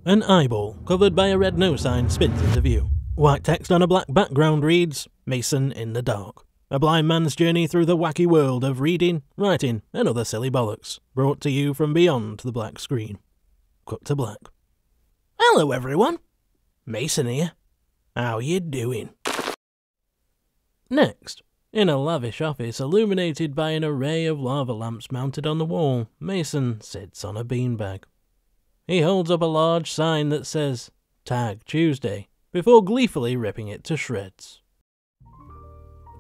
An eyeball covered by a red no sign spins into view. White text on a black background reads, Mason in the dark. A blind man's journey through the wacky world of reading, writing, and other silly bollocks. Brought to you from beyond the black screen. Cut to black. Hello everyone. Mason here. How you doing? Next, in a lavish office illuminated by an array of lava lamps mounted on the wall, Mason sits on a beanbag. He holds up a large sign that says, Tag Tuesday, before gleefully ripping it to shreds.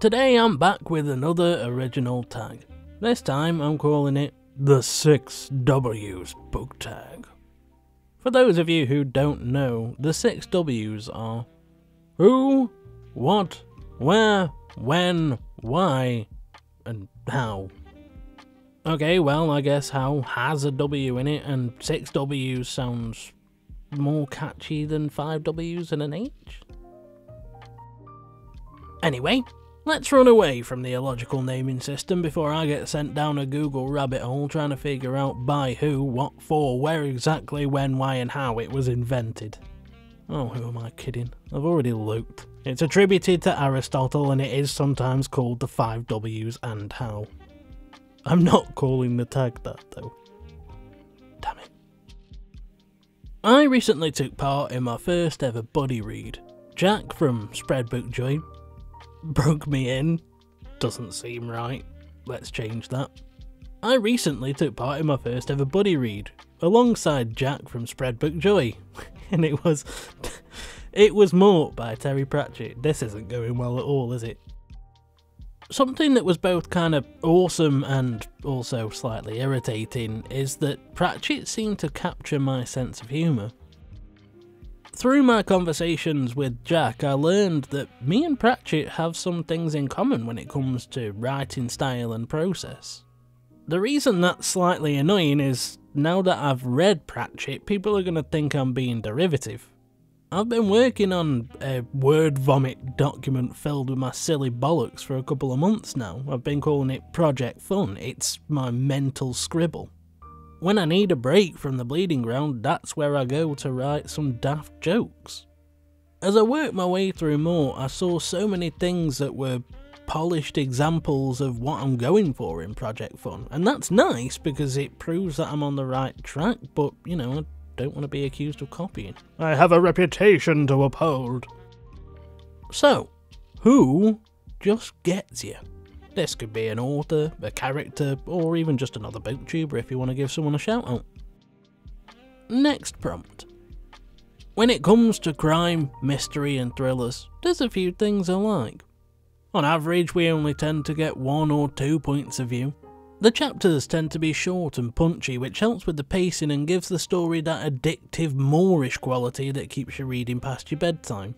Today I'm back with another original tag. This time I'm calling it the 6 W's book tag. For those of you who don't know, the 6 W's are who, what, where, when, why, and how. Okay, well, I guess how has a W in it, and 6 W's sounds more catchy than 5 W's and an H. Anyway, let's run away from the illogical naming system before I get sent down a Google rabbit hole trying to figure out by who, what for, where exactly, when, why and how it was invented. Oh, who am I kidding? I've already looked. It's attributed to Aristotle and it is sometimes called the 5 W's and how. I'm not calling the tag that though. Damn it. I recently took part in my first ever buddy read. Jack from Spreadbook Joy broke me in. Doesn't seem right. Let's change that. I recently took part in my first ever buddy read alongside Jack from Spreadbook Joy. And it was Mort by Terry Pratchett. This isn't going well at all, is it? Something that was both kind of awesome and also slightly irritating is that Pratchett seemed to capture my sense of humour. Through my conversations with Jack, I learned that me and Pratchett have some things in common when it comes to writing style and process. The reason that's slightly annoying is, now that I've read Pratchett, people are going to think I'm being derivative. I've been working on a word vomit document filled with my silly bollocks for a couple of months now. I've been calling it Project Fun. It's my mental scribble. When I need a break from the bleeding ground, that's where I go to write some daft jokes. As I worked my way through more, I saw so many things that were polished examples of what I'm going for in Project Fun, and that's nice because it proves that I'm on the right track, but, you know, I don't want to be accused of copying. I have a reputation to uphold. So, who just gets you? This could be an author, a character, or even just another booktuber if you want to give someone a shout out. Next prompt. When it comes to crime, mystery and thrillers, there's a few things I like. On average, we only tend to get 1 or 2 points of view. The chapters tend to be short and punchy, which helps with the pacing and gives the story that addictive Moorish quality that keeps you reading past your bedtime.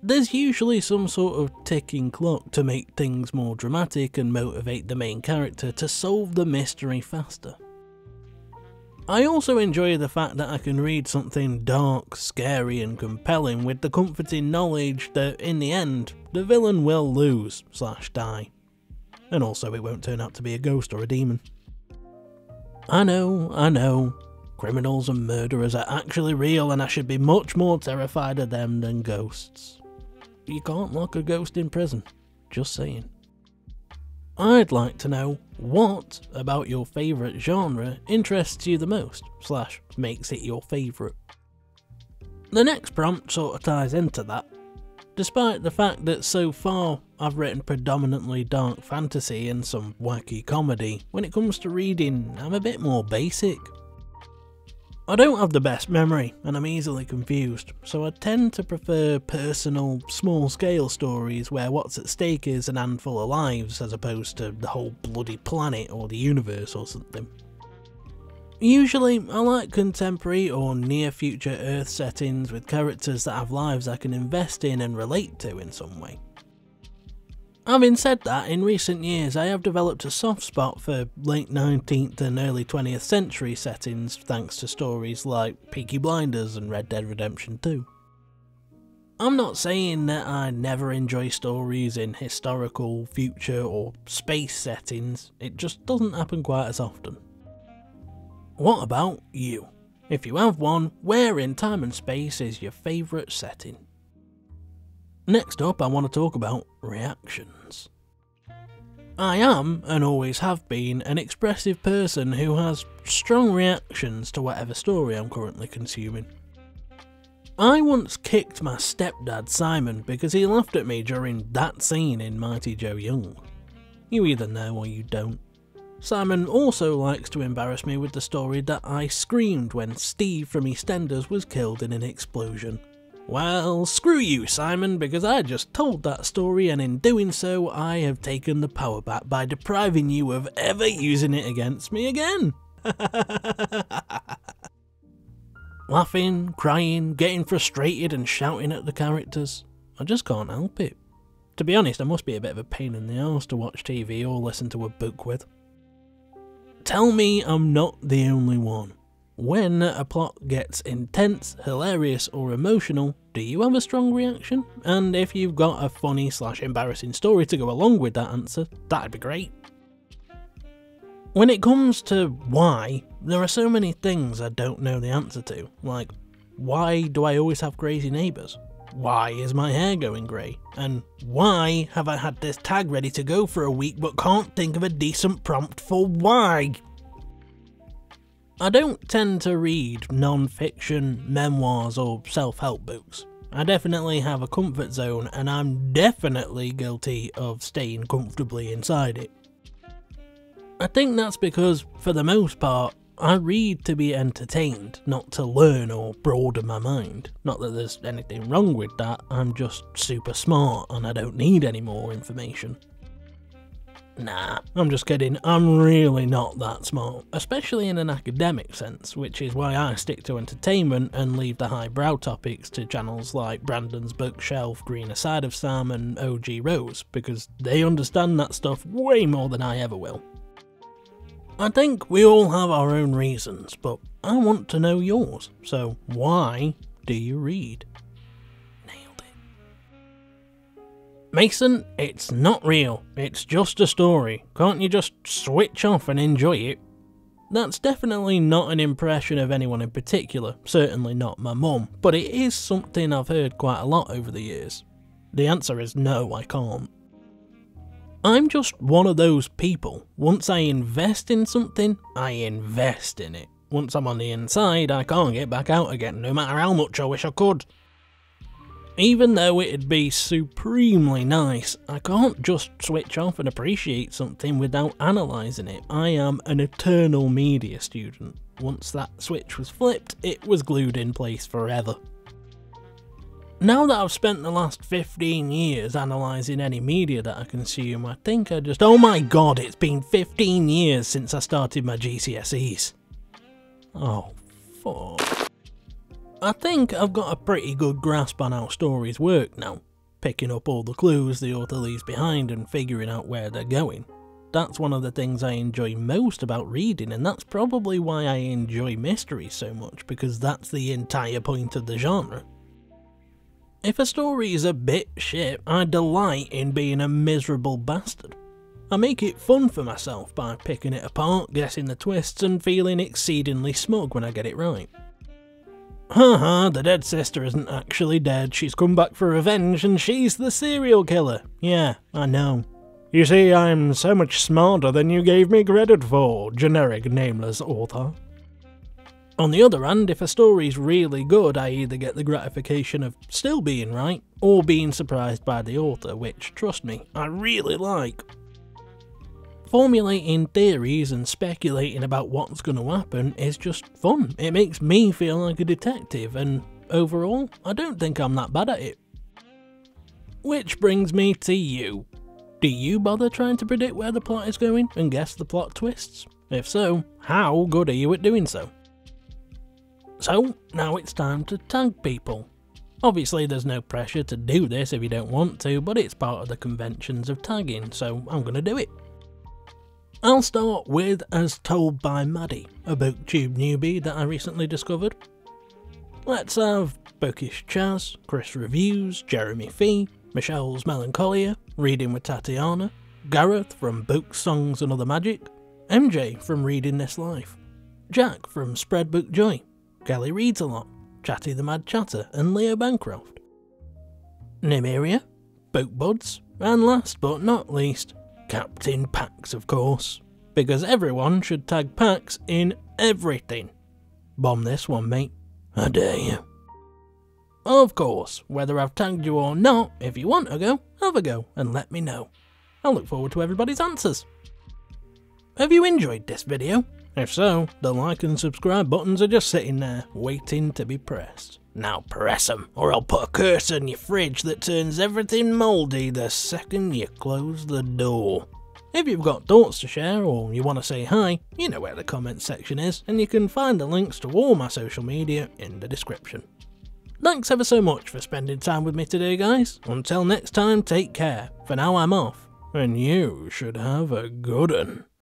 There's usually some sort of ticking clock to make things more dramatic and motivate the main character to solve the mystery faster. I also enjoy the fact that I can read something dark, scary and compelling with the comforting knowledge that in the end, the villain will lose/die. And also it won't turn out to be a ghost or a demon. I know, criminals and murderers are actually real and I should be much more terrified of them than ghosts. You can't lock a ghost in prison, just saying. I'd like to know what about your favourite genre interests you the most, / makes it your favourite. The next prompt sort of ties into that. Despite the fact that so far I've written predominantly dark fantasy and some wacky comedy, when it comes to reading I'm a bit more basic. I don't have the best memory and I'm easily confused, so I tend to prefer personal, small-scale stories where what's at stake is an handful of lives as opposed to the whole bloody planet or the universe or something. Usually, I like contemporary or near-future Earth settings with characters that have lives I can invest in and relate to in some way. Having said that, in recent years I have developed a soft spot for late 19th and early 20th century settings thanks to stories like Peaky Blinders and Red Dead Redemption 2. I'm not saying that I never enjoy stories in historical, future or space settings, it just doesn't happen quite as often. What about you? If you have one, where in time and space is your favourite setting? Next up, I want to talk about reactions. I am, and always have been, an expressive person who has strong reactions to whatever story I'm currently consuming. I once kicked my stepdad Simon because he laughed at me during that scene in Mighty Joe Young. You either know or you don't. Simon also likes to embarrass me with the story that I screamed when Steve from EastEnders was killed in an explosion. Well, screw you, Simon, because I just told that story, and in doing so, I have taken the power back by depriving you of ever using it against me again. Laughing, crying, getting frustrated and shouting at the characters. I just can't help it. To be honest, I must be a bit of a pain in the arse to watch TV or listen to a book with. Tell me I'm not the only one. When a plot gets intense, hilarious or emotional, do you have a strong reaction? And if you've got a funny / embarrassing story to go along with that answer, that'd be great. When it comes to why, there are so many things I don't know the answer to, like, why do I always have crazy neighbours? Why is my hair going grey? And why have I had this tag ready to go for a week but can't think of a decent prompt for why? I don't tend to read non-fiction, memoirs or self-help books. I definitely have a comfort zone, and I'm definitely guilty of staying comfortably inside it. I think that's because, for the most part, I read to be entertained, not to learn or broaden my mind. Not that there's anything wrong with that, I'm just super smart and I don't need any more information. Nah, I'm just kidding, I'm really not that smart, especially in an academic sense, which is why I stick to entertainment and leave the highbrow topics to channels like Brandon's Bookshelf, Greener Side of Sam and OG Rose, because they understand that stuff way more than I ever will. I think we all have our own reasons, but I want to know yours, so why do you read? Nailed it. Mason, it's not real, it's just a story, can't you just switch off and enjoy it? That's definitely not an impression of anyone in particular, certainly not my mum, but it is something I've heard quite a lot over the years. The answer is no, I can't. I'm just one of those people. Once I invest in something, I invest in it. Once I'm on the inside, I can't get back out again, no matter how much I wish I could. Even though it'd be supremely nice, I can't just switch off and appreciate something without analysing it. I am an eternal media student. Once that switch was flipped, it was glued in place forever. Now that I've spent the last 15 years analysing any media that I consume, I think oh my god, it's been 15 years since I started my GCSEs. Oh, fuck. I think I've got a pretty good grasp on how stories work now, picking up all the clues the author leaves behind and figuring out where they're going. That's one of the things I enjoy most about reading, and that's probably why I enjoy mysteries so much, because that's the entire point of the genre. If a story is a bit shit, I delight in being a miserable bastard. I make it fun for myself by picking it apart, guessing the twists and feeling exceedingly smug when I get it right. Haha, the dead sister isn't actually dead, she's come back for revenge and she's the serial killer. Yeah, I know. You see, I'm so much smarter than you gave me credit for, generic nameless author. On the other hand, if a story's really good, I either get the gratification of still being right, or being surprised by the author, which, trust me, I really like. Formulating theories and speculating about what's going to happen is just fun. It makes me feel like a detective, and overall, I don't think I'm that bad at it. Which brings me to you. Do you bother trying to predict where the plot is going and guess the plot twists? If so, how good are you at doing so? So, now it's time to tag people. Obviously there's no pressure to do this if you don't want to, but it's part of the conventions of tagging, so I'm gonna do it. I'll start with As Told by Maddie, a Booktube newbie that I recently discovered. Let's have Bookish Chaz, Chris Reviews, Jeremy Fee, Michelle's Melancholia, Reading with Tatiana, Gareth from Books, Songs and Other Magic, MJ from Reading This Life, Jack from Spread Book Joy, Kelly Reads a Lot, Chatty the Mad Chatter and Leo Bancroft, Nymeria, BookBuds, and last but not least, Captain Pax, of course, because everyone should tag Pax in everything. Bomb this one, mate. I dare you. Of course, whether I've tagged you or not, if you want to go, have a go and let me know. I look forward to everybody's answers. Have you enjoyed this video? If so, the like and subscribe buttons are just sitting there, waiting to be pressed. Now press them, or I'll put a curse on your fridge that turns everything mouldy the second you close the door. If you've got thoughts to share or you want to say hi, you know where the comments section is, and you can find the links to all my social media in the description. Thanks ever so much for spending time with me today, guys. Until next time, take care. For now I'm off, and you should have a good one.